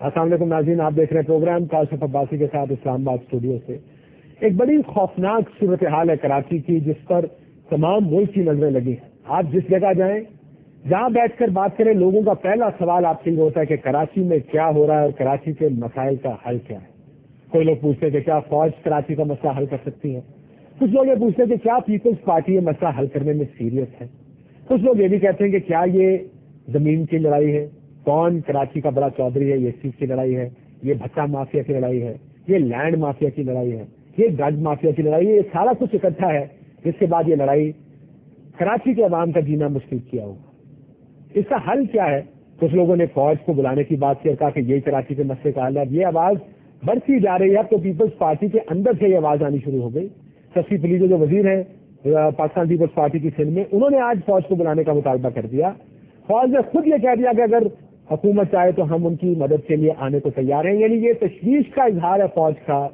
السلام علیکم ناظرین، آپ دیکھ رہے ہیں پروگرام کاشف عباسی کے ساتھ اسلام آباد اسٹوڈیو سے۔ ایک بڑی خوفناک صورتحال ہے کراچی کی، جس پر تمام ملک کی نظریں لگی ہیں۔ آپ جس جگہ جائیں، جہاں بیٹھ کر بات کریں، لوگوں کا پہلا سوال آپ سے یہ ہوتا ہے کہ کراچی میں کیا ہو رہا ہے اور کراچی کے مسائل کا حل کیا ہے۔ کوئی لوگ پوچھتے ہیں کہ کیا فوج کراچی کا مسئلہ حل کر سکتی ہے، کچھ لوگ یہ پوچھتے ہیں کہ کیا پیپلز پارٹی یہ مسئلہ حل کرنے میں سیریس ہے، کچھ لوگ یہ بھی کہتے ہیں کہ کیا یہ زمین کی لڑائی ہے، کون کراچی کا بڑا چودھری ہے، یہ چیز کی لڑائی ہے، یہ بھٹا مافیا کی لڑائی ہے، یہ لینڈ مافیا کی لڑائی ہے، یہ ڈرگ مافیا کی لڑائی ہے۔ یہ سارا کچھ اکٹھا ہے، جس کے بعد یہ لڑائی کراچی کے عوام کا جینا مشکل کیا ہوگا۔ اس کا حل کیا ہے؟ کچھ لوگوں نے فوج کو بلانے کی بات کی اور کہا کہ یہی کراچی کے مسئلے کا حل ہے۔ اب یہ آواز بڑھتی جا رہی ہے، اب تو پیپلز پارٹی کے اندر سے یہ آواز آنی شروع ہو گئی۔ شفیع پلیجو جو وزیر ہیں پاکستان پیپلز پارٹی کی سندھ میں، انہوں نے آج فوج کو بلانے کا مطالبہ کر دیا۔ فوج نے خود یہ کہہ دیا کہ اگر حکومت چاہے تو ہم ان کی مدد کے لیے آنے کو تیار ہیں۔ یعنی یہ تشویش کا اظہار ہے فوج کا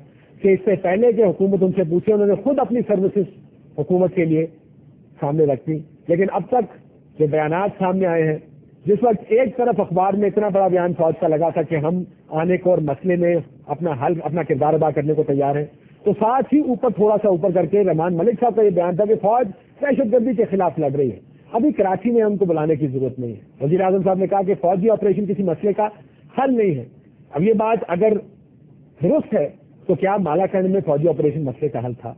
کہ اس سے پہلے کہ حکومت ان سے پوچھے، انہوں نے خود اپنی سروسز حکومت کے لیے سامنے رکھی۔ لیکن اب تک جو بیانات سامنے آئے ہیں، جس وقت ایک طرف اخبار میں اتنا بڑا بیان فوج کا لگا تھا کہ ہم آنے کو اور مسئلے میں اپنا حل، اپنا کردار ادا کرنے کو تیار ہیں، تو ساتھ ہی اوپر تھوڑا سا اوپر کر کے رحمان ملک صاحب کا یہ بیان تھا کہ فوج دہشت گردی کے خلاف لڑ رہی ہے، ابھی کراچی میں ہم کو بلانے کی ضرورت نہیں ہے۔ وزیر اعظم صاحب نے کہا کہ فوجی آپریشن کسی مسئلے کا حل نہیں ہے۔ اب یہ بات اگر درست ہے تو کیا مالا کنڈ میں فوجی آپریشن مسئلے کا حل تھا؟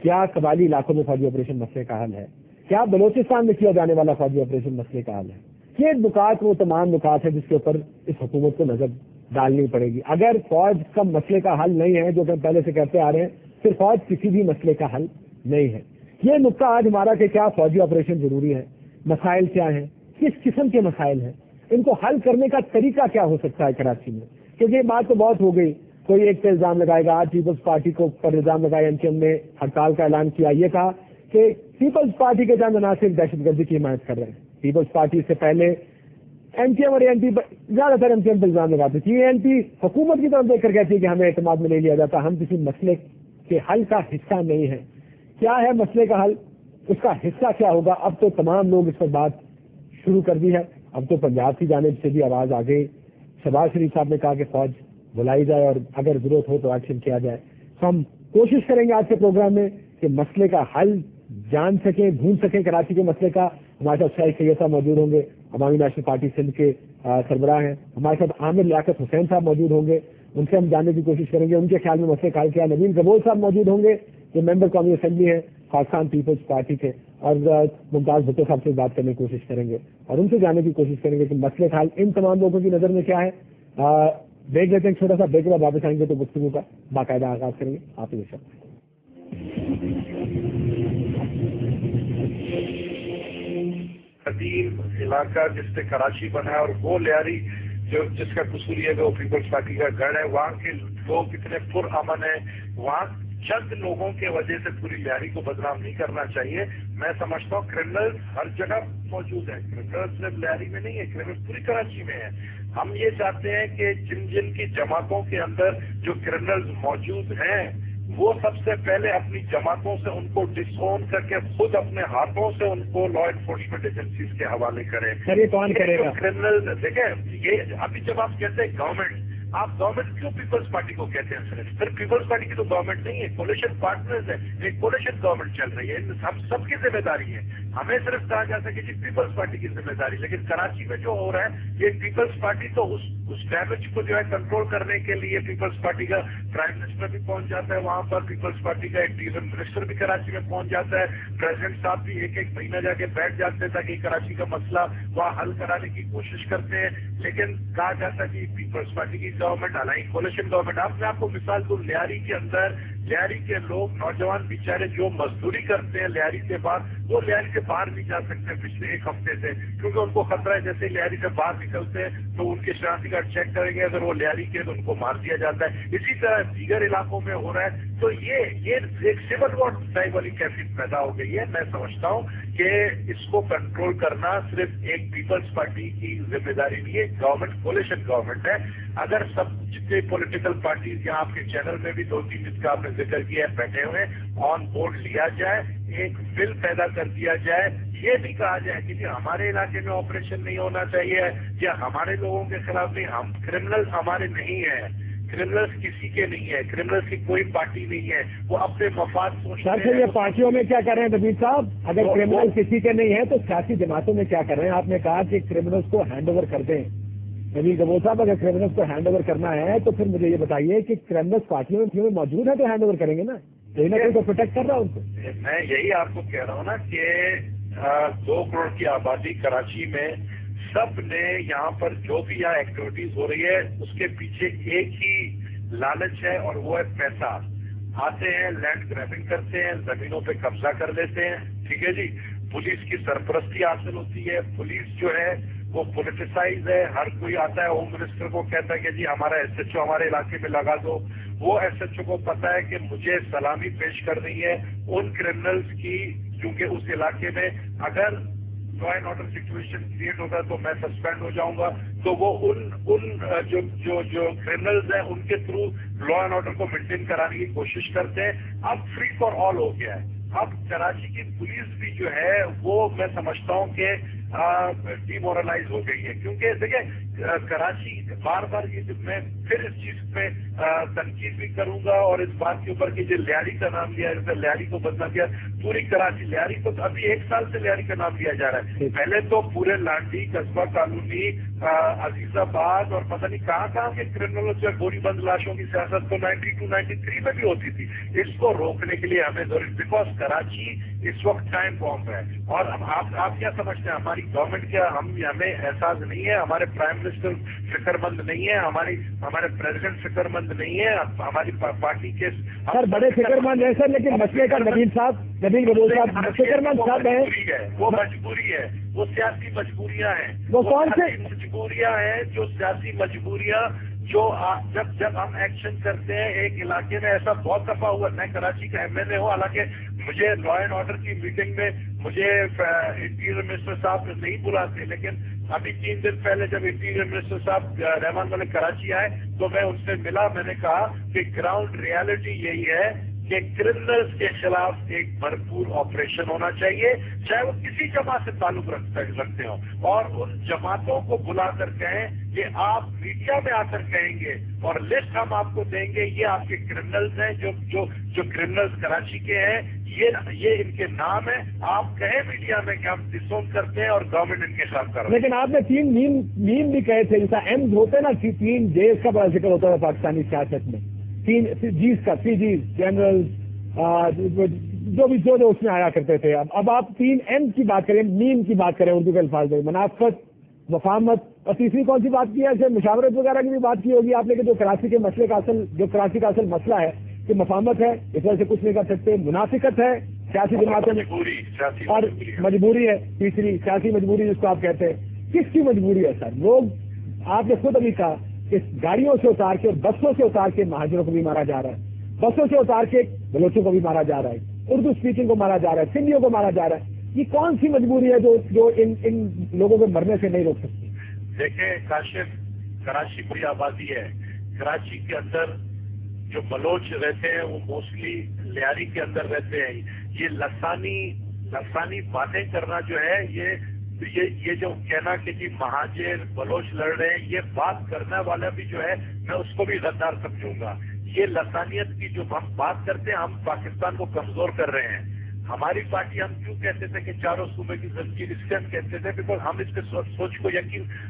کیا قبائلی علاقوں میں فوجی آپریشن مسئلے کا حل ہے؟ کیا بلوچستان میں کیا جانے والا فوجی آپریشن مسئلے کا حل ہے؟ یہ نکات وہ تمام نکات ہیں جس کے اوپر اس حکومت کو نظر ڈالنی پڑے گی۔ اگر فوج کا مسئلے کا حل نہیں ہے، جو کہ پہلے سے کہتے آ رہے ہیں، پھر فوج کسی بھی مسئلے کا حل نہیں ہے۔ یہ نقطہ آج ہمارا کہ کیا فوجی آپریشن ضروری ہے، مسائل کیا ہیں، کس قسم کے مسائل ہیں، ان کو حل کرنے کا طریقہ کیا ہو سکتا ہے کراچی میں، کیونکہ یہ بات تو بہت ہو گئی۔ کوئی ایک پہ الزام لگائے گا، آج پیپلز پارٹی کو پر الزام لگایا، ایم کیو ایم نے ہڑتال کا اعلان کیا، یہ کہا کہ پیپلز پارٹی کے چند عناصر دہشت گردی کی حمایت کر رہے ہیں۔ پیپلز پارٹی سے پہلے ایم کیو ایم اور این پی، زیادہ تر ایم کیو ایم پہ الزام لگاتے تھے، این پی حکومت کی طرف دیکھ کر کہتی ہے کہ ہمیں اعتماد میں نہیں لیا جاتا، ہم کسی مسئلے کے حل کا حصہ نہیں ہے۔ کیا ہے مسئلے کا حل، اس کا حصہ کیا ہوگا؟ اب تو تمام لوگ اس پر بات شروع کر دی ہے۔ اب تو پنجاب کی جانب سے بھی آواز آ گئی، شہباز شریف صاحب نے کہا کہ فوج بلائی جائے اور اگر ضرورت ہو تو ایکشن کیا جائے۔ تو ہم کوشش کریں گے آج کے پروگرام میں کہ مسئلے کا حل جان سکیں، ڈھونڈ سکیں کراچی کے مسئلے کا۔ ہمارے ساتھ شاہد سید صاحب موجود ہوں گے، عوامی نیشنل پارٹی سندھ کے سربراہ ہیں۔ ہمارے ساتھ عامر لیاقت حسین صاحب موجود ہوں گے، ان سے ہم جاننے کی کوشش کریں گے ان کے خیال میں مسئلے کا حل کیا۔ نوین کبول صاحب موجود ہوں گے جو ممبر قومی اسمبلی ہیں پاکستان پیپلز پارٹی کے، اور ممتاز بھٹو صاحب سے بات کرنے کی کوشش کریں گے اور ان سے جاننے کی کوشش کریں گے کہ مسئلے کا حل ان تمام لوگوں کی نظر میں کیا ہے۔ دیکھ لیتے ہیں چھوٹا سا بریک، کے بعد واپس آئیں گے تو گفتگو کا باقاعدہ آغاز کریں گے۔ آپ کے ساتھ قدیم علاقہ جس سے کراچی بنا ہے، اور وہ لیاری جو جس کا قصور ہے وہ پیپلز پارٹی کا گڑھ ہے، وہاں کے لوگ اتنے پرامن ہیں، وہاں چند لوگوں کی وجہ سے پوری لیاری کو بدنام نہیں کرنا چاہیے۔ میں سمجھتا ہوں کرمنل ہر جگہ موجود ہیں، کرمنل صرف لیاری میں نہیں ہے، کرمنل پوری کراچی میں ہے۔ ہم یہ چاہتے ہیں کہ جن جن کی جماعتوں کے اندر جو کرمنل موجود ہیں، وہ سب سے پہلے اپنی جماعتوں سے ان کو ڈسون کر کے خود اپنے ہاتھوں سے ان کو لا انفورسمنٹ ایجنسیز کے حوالے کریں۔ سر یہ کون کرے گا؟ کرمنل دیکھیں، یہ ابھی جب آپ کہتے ہیں گورنمنٹ، آپ گورنمنٹ کیوں پیپلز پارٹی کو کہتے ہیں؟ صرف پیپلز پارٹی کی تو گورنمنٹ نہیں ہے، کولیشن پارٹنرز ہے، ایک کولیشن گورنمنٹ چل رہی ہے، ہم سب کی ذمہ داری ہے۔ ہمیں صرف کہا جاتا ہے کہ جی پیپلز پارٹی کی ذمہ داری، لیکن کراچی میں جو ہو رہا ہے یہ پیپلز پارٹی تو اس ڈیمیج کو جو ہے کنٹرول کرنے کے لیے پیپلز پارٹی کا پرائم منسٹر بھی پہنچ جاتا ہے وہاں پر، پیپلز پارٹی کا انٹیریئر منسٹر بھی کراچی میں پہنچ جاتا ہے، پریزیڈنٹ صاحب بھی ایک ایک مہینہ جا کے بیٹھ جاتے ہیں تاکہ کراچی کا مسئلہ وہاں حل کرانے کی کوشش کرتے ہیں۔ لیکن کہا جاتا ہے کہ پیپلز پارٹی کی گورنمنٹ الائن کولیشن گورنمنٹ۔ آپ نے آپ کو مثال دوں، لیاری کے اندر لیاری کے لوگ نوجوان بیچارے جو مزدوری کرتے ہیں لیاری کے بعد، وہ لیاری سے باہر نہیں جا سکتے پچھلے ایک ہفتے سے، کیونکہ ان کو خطرہ ہے جیسے لیاری سے باہر نکلتے ہیں تو ان کے شناختی کارڈ چیک کریں گے، اگر وہ لیاری کے تو ان کو مار دیا جاتا ہے۔ اسی طرح دیگر علاقوں میں ہو رہا ہے، تو یہ ایک سول وار ٹائپ والی کیفیت پیدا ہو گئی ہے۔ میں سمجھتا ہوں کہ اس کو کنٹرول کرنا صرف ایک پیپلز پارٹی کی ذمہ داری نہیں ہے، گورنمنٹ کولیشن گورنمنٹ ہے۔ اگر سب جتنے پولیٹیکل پارٹیز یا آپ کے چینل میں بھی دو تین جس کا آپ نے ذکر کیا ہے بیٹھے ہوئے آن بورڈ لیا جائے، ایک بل پیدا کر دیا جائے، یہ بھی کہا جائے کہ ہمارے علاقے میں آپریشن نہیں ہونا چاہیے یا ہمارے لوگوں کے خلاف نہیں. ہم کرمنل ہمارے نہیں ہیں, کرمنلس کسی کے نہیں ہے, کرمنلس کی کوئی پارٹی نہیں ہے, وہ اپنے مفاد سوچتے ہیں. سر یہ پارٹیوں میں کیا کر رہے ہیں نبیل صاحب؟ اگر کرمنل کسی کے نہیں ہے تو سیاسی جماعتوں میں کیا کر رہے ہیں؟ آپ نے کہا کہ کرمنلس کو ہینڈ اوور کر دیں. نبیل گبور صاحب اگر کرمنلس کو ہینڈ اوور کرنا ہے تو پھر مجھے یہ بتائیے کہ کرمنلس پارٹیوں میں موجود ہے تو ہینڈ اوور کریں گے نا, کہیں نہ کہیں تو پروٹیکٹ کر رہا ہے ان کو. میں یہی آپ کو کہہ رہا ہوں نا کہ 2 کروڑ کی آبادی کراچی میں, سب نے یہاں پر جو بھی یہاں ایکٹیویٹیز ہو رہی ہے اس کے پیچھے ایک ہی لالچ ہے اور وہ ہے پیسہ. آتے ہیں, لینڈ گریبنگ کرتے ہیں, زمینوں پہ قبضہ کر لیتے ہیں, ٹھیک ہے جی. پولیس کی سرپرستی حاصل ہوتی ہے, پولیس جو ہے وہ پولیٹیسائز ہے. ہر کوئی آتا ہے ہوم منسٹر کو کہتا ہے کہ جی ہمارا ایس ایچ او ہمارے علاقے میں لگا دو. وہ ایس ایچ او کو پتا ہے کہ مجھے سلامی پیش کرنی ہے ان کرمنلز کی, کیونکہ اس علاقے میں اگر law and order situation create ہوگا تو میں سسپینڈ ہو جاؤں گا. تو وہ ان جو کرمنلز ہیں ان کے تھرو لا اینڈ آرڈر کو مینٹین کرانے کی کوشش کرتے ہیں. اب فری فار آل ہو گیا ہے. اب کراچی کی پولیس بھی جو ہے وہ میں سمجھتا ہوں کہ ڈی مورلائز ہو گئی ہے, کیونکہ دیکھیں کراچی بار بار یہ میں پھر اس چیز پہ تنقید بھی کروں گا اور اس بات کے اوپر کہ جو لیاری کا نام لیا جیسے لیاری کو بدلا گیا پوری کراچی. لیاری کو ابھی 1 سال سے لیاری کا نام لیا جا رہا ہے. پہلے تو پورے لانڈی, قصبہ کالونی, عزیز آباد اور پتہ نہیں کہاں کے کرمنلوں سے گولی بند لاشوں کی سیاست تو 92-93 میں بھی ہوتی تھی. اس کو روکنے کے لیے ہمیں ضروری, بیکاز کراچی اس وقت ٹائم بام ہے. اور آپ کیا سمجھتے ہیں ہماری گورنمنٹ کیا ہمیں احساس نہیں ہے, ہمارے پرائم منسٹر فکر مند نہیں ہے, ہمارے پریزیڈنٹ فکر مند نہیں ہے, ہماری پارٹی کے سر بڑے فکر مند ہیں سر, لیکن مسئلے کا نبیل گبور صاحب فکر مند صاحب ہیں. وہ مجبوری ہے, وہ سیاسی مجبوریاں ہیں. وہ کون سے مجبوریاں ہیں جو سیاسی مجبوریاں جو جب ہم ایکشن کرتے ہیں ایک علاقے میں. ایسا بہت دفعہ ہوا. میں کراچی کا ایم ایل اے ہوں, حالانکہ مجھے لا اینڈ آرڈر کی میٹنگ میں مجھے انٹیریئر منسٹر صاحب نہیں بلاتے, لیکن ابھی 3 دن پہلے جب انٹیریئر منسٹر صاحب رحمان ملک کراچی آئے تو میں ان سے ملا. میں نے کہا کہ گراؤنڈ ریالٹی یہی ہے کہ کرمنلز کے خلاف ایک بھرپور آپریشن ہونا چاہیے, چاہے وہ کسی جماعت سے تعلق رکھتے ہوں, اور ان جماعتوں کو بلا کر کہیں کہ آپ میڈیا میں آ کر کہیں گے اور لسٹ ہم آپ کو دیں گے, یہ آپ کے کرمنلز ہیں جو کرمنلز کراچی کے ہیں, یہ ان کے نام ہے. آپ کہیں میڈیا میں کہ ہم ڈسون کرتے ہیں اور گورنمنٹ ان کے خلاف کر رہے ہیں. لیکن آپ نے 3 میم بھی کہے تھے, جیسا ایمز ہوتے ہیں نا, 3 جیز کا بڑا ذکر ہوتا ہے پاکستانی سیاست میں, 3 جیز کا, 3 جیز جنرل جو اس میں آیا کرتے تھے. اب آپ 3 ایم کی بات کریں, میم کی بات کریں اردو کے الفاظ میں, منافقت, وفامت, اور تیسری کون سی بات کی ہے؟ ایسے مشاورت وغیرہ کی بھی بات کی ہوگی آپ نے, کہ جو کراچی کا اصل مسئلہ ہے کہ مفاہمت ہے, اس وجہ سے کچھ نہیں کر سکتے. منافقت ہے سیاسی جماعتوں میں, اور مجبوری ہے تیسری, سیاسی مجبوری جس کو آپ کہتے ہیں. کس کی مجبوری ہے سر؟ لوگ, آپ نے خود ابھی کہا کہ گاڑیوں سے اتار کے اور بسوں سے اتار کے مہاجروں کو بھی مارا جا رہا ہے, بسوں سے اتار کے بلوچوں کو بھی مارا جا رہا ہے, اردو اسپیکنگ کو مارا جا رہا ہے, سندھیوں کو مارا جا رہا ہے. یہ کون سی مجبوری ہے جو ان لوگوں کو مرنے سے نہیں روک سکتی؟ دیکھیں کاشف, کراچی بڑی آبادی ہے. کراچی کے اندر جو بلوچ رہتے ہیں وہ موسٹلی لیاری کے اندر رہتے ہیں. یہ لسانی باتیں کرنا جو ہے, یہ جو کہنا کہ جی مہاجر بلوچ لڑ رہے ہیں, یہ بات کرنے والا بھی جو ہے میں اس کو بھی غدار سمجھوں گا. یہ لسانیت کی جو ہم بات کرتے ہیں, ہم پاکستان کو کمزور کر رہے ہیں. ہماری پارٹی, ہم کیوں کہتے تھے کہ چاروں صوبے کی زنجیر, اس سے ہم کہتے تھے بیکاز ہم اس پہ سوچ کو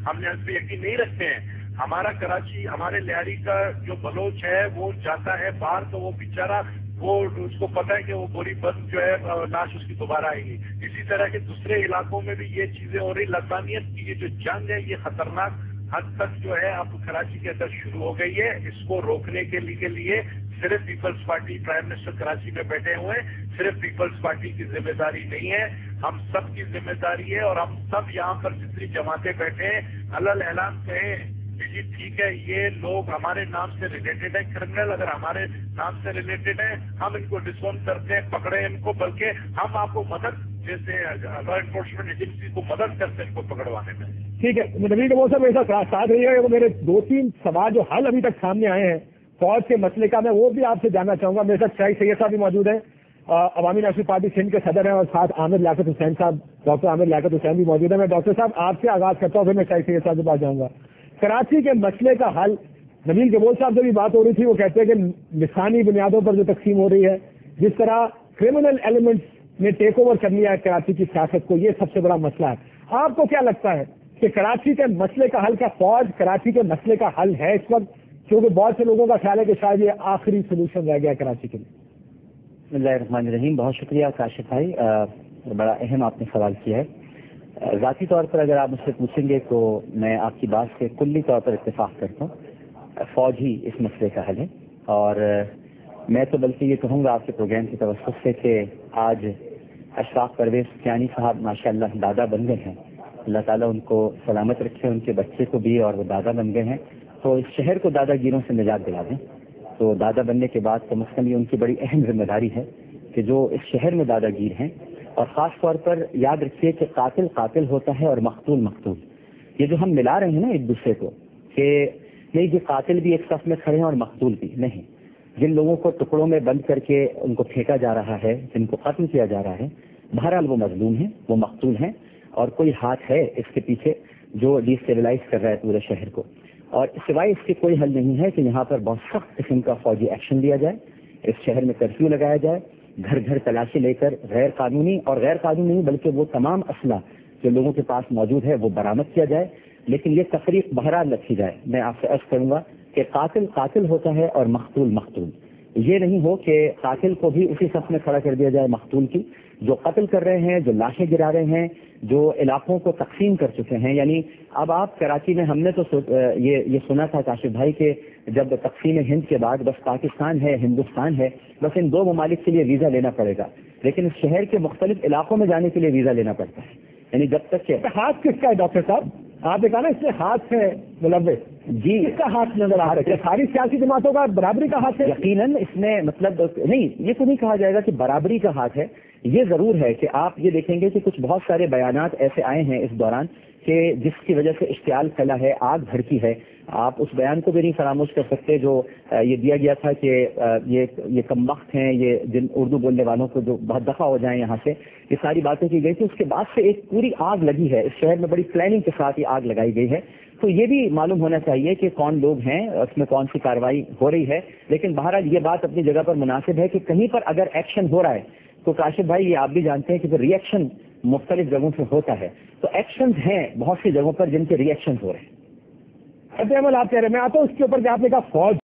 ہم نے اس پہ یقین نہیں رکھتے ہیں. ہمارا کراچی, ہمارے لیاری کا جو بلوچ ہے وہ جاتا ہے باہر تو وہ بیچارہ اس کو پتا ہے کہ وہ گولی بند جو ہے لاش اس کی دوبارہ آئے گی. اسی طرح کے دوسرے علاقوں میں بھی یہ چیزیں ہو رہی. لسانیت کی یہ جو جنگ ہے یہ خطرناک حد تک جو ہے اب کراچی کے اندر شروع ہو گئی ہے. اس کو روکنے کے لیے صرف Peoples Party, prime minister Karachi میں بیٹھے ہوئے ہیں, صرف پیپلز پارٹی کی ذمہ داری نہیں ہے, ہم سب کی ذمہ داری ہے. اور ہم سب یہاں پر جتنی جماعتیں بیٹھے ہیں علل اعلان کہیں جی ٹھیک ہے یہ لوگ ہمارے نام سے ریلیٹڈ ہیں, کرمنل اگر ہمارے نام سے ریلیٹڈ ہیں ہم ان کو ڈسون کرتے ہیں, پکڑے ان کو, بلکہ ہم آپ کو مدد جیسے لا انفورسمنٹ ایجنسی کو مدد کرتے ہیں ان کو پکڑوانے میں. ٹھیک ہے, نبیل گبور صاحب ایسا ساتھ رہیے گا. میرے 2-3 سوال جو حل ابھی تک سامنے آئے ہیں فوج کے مسئلے کا, میں وہ بھی آپ سے جاننا چاہوں گا. میرے ساتھ شاہد سید صاحب بھی موجود ہیں, عوامی نیشنل پارٹی سندھ کے صدر ہیں اور ساتھ عامر لیاقت حسین صاحب، ڈاکٹر عامر لیاقت حسین بھی موجود ہیں. میں ڈاکٹر صاحب آپ سے آغاز کرتا ہوں، پھر میں شاہد سید صاحب کے پاس جاؤں گا. کراچی کے مسئلے کا حل، نبیل جمول صاحب سے بھی بات ہو رہی تھی، وہ کہتے ہیں کہ لسانی بنیادوں پر جو تقسیم ہو رہی ہے، جس طرح کرمنل ایلیمنٹس نے ٹیک اوور کر لیا ہے کراچی کی سیاست کو، یہ سب سے بڑا مسئلہ ہے. آپ کو کیا لگتا ہے کہ کراچی کے مسئلے کا حل، کیا فوج کراچی کے مسئلے کا حل ہے اس وقت؟ کیونکہ بہت سے لوگوں کا خیال ہے کہ شاید یہ آخری سولوشن رہ گیا کراچی کے لیے. بسم اللہ الرحمن الرحیم. بہت شکریہ کاشف بھائی، بڑا اہم آپ نے سوال کیا ہے. ذاتی طور پر اگر آپ مجھ سے پوچھیں گے تو میں آپ کی بات سے کلی طور پر اتفاق کرتا ہوں. فوج ہی اس مسئلے کا حل ہے، اور میں تو بلکہ یہ کہوں گا آپ کے پروگرام کی توسط سے کہ آج اشفاق پرویز سفیانی صاحب ماشاءاللہ دادا بن گئے ہیں. اللہ تعالیٰ ان کو سلامت رکھے، ان کے بچے کو بھی، اور وہ دادا بن گئے ہیں. تو اس شہر کو دادا گیروں سے نجات دلا دیں. تو دادا بننے کے بعد کم از کم یہ ان کی بڑی اہم ذمہ داری ہے کہ جو اس شہر میں دادا گیر ہیں، اور خاص طور پر یاد رکھیے کہ قاتل قاتل ہوتا ہے اور مقتول مقتول. یہ جو ہم ملا رہے ہیں نا ایک دوسرے کو، کہ نہیں جی قاتل بھی ایک صف میں کھڑے ہیں اور مقتول بھی نہیں. جن لوگوں کو ٹکڑوں میں بند کر کے ان کو پھینکا جا رہا ہے، جن کو قتل کیا جا رہا ہے، بہرحال وہ مظلوم ہیں، وہ مقتول ہیں، اور کوئی ہاتھ ہے اس کے پیچھے جو ڈیسٹیبلائز کر رہا ہے پورے شہر کو. اور سوائے اس کے کوئی حل نہیں ہے کہ یہاں پر بہت سخت قسم کا فوجی ایکشن لیا جائے، اس شہر میں کرفیو لگایا جائے، گھر گھر تلاشی لے کر غیر قانونی اور غیر قانونی نہیں بلکہ وہ تمام اسلحہ جو لوگوں کے پاس موجود ہے وہ برآمد کیا جائے. لیکن یہ تفریق بہرحال رکھی جائے. میں آپ سے عرض کروں گا کہ قاتل قاتل ہوتا ہے اور مقتول مقتول. یہ نہیں ہو کہ قاتل کو بھی اسی صف میں کھڑا کر دیا جائے مقتول کی. جو قتل کر رہے ہیں، جو لاشیں گرا رہے ہیں، جو علاقوں کو تقسیم کر چکے ہیں. یعنی اب آپ کراچی میں، ہم نے تو یہ سنا تھا کاشف بھائی کہ جب تقسیم ہند کے بعد بس پاکستان ہے، ہندوستان ہے، بس ان دو ممالک کے لیے ویزا لینا پڑے گا. لیکن اس شہر کے مختلف علاقوں میں جانے کے لیے ویزا لینا پڑتا ہے. یعنی جب تک کہ ہاتھ کس کا ہے ڈاکٹر صاحب؟ آپ نے کہا نا اس میں ہاتھ ہے ملوث، جی اس کا ہاتھ نظر آ رہا ہے. ساری سیاسی جماعتوں کا برابری کا ہاتھ ہے؟ یقیناً اس میں مطلب نہیں، یہ تو نہیں کہا جائے گا کہ برابری کا ہاتھ ہے. یہ ضرور ہے کہ آپ یہ دیکھیں گے کہ کچھ بہت سارے بیانات ایسے آئے ہیں اس دوران کہ جس کی وجہ سے اشتعال پھیلا ہے، آگ بھڑکی ہے. آپ اس بیان کو بھی نہیں فراموش کر سکتے جو یہ دیا گیا تھا کہ یہ کم وقت ہیں، یہ جن اردو بولنے والوں کو جو بہت دفعہ ہو جائیں یہاں سے، یہ ساری باتیں کی گئی تھی. اس کے بعد سے ایک پوری آگ لگی ہے اس شہر میں، بڑی پلاننگ کے ساتھ یہ آگ لگائی گئی ہے. تو یہ بھی معلوم ہونا چاہیے کہ کون لوگ ہیں، اس میں کون سی کارروائی ہو رہی ہے. لیکن بہرحال یہ بات اپنی جگہ پر مناسب ہے کہ کہیں پر اگر ایکشن ہو رہا ہے تو کاشف بھائی یہ آپ بھی جانتے ہیں کہ پھر ری ایکشن مختلف جگہوں سے ہوتا ہے. تو ایکشنز ہیں بہت سی جگہوں پر جن کے ری ایکشن ہو رہے ہیں. عمل آپ کہہ رہے ہیں، میں آتا ہوں اس کے اوپر کہ آپ نے کہا فوج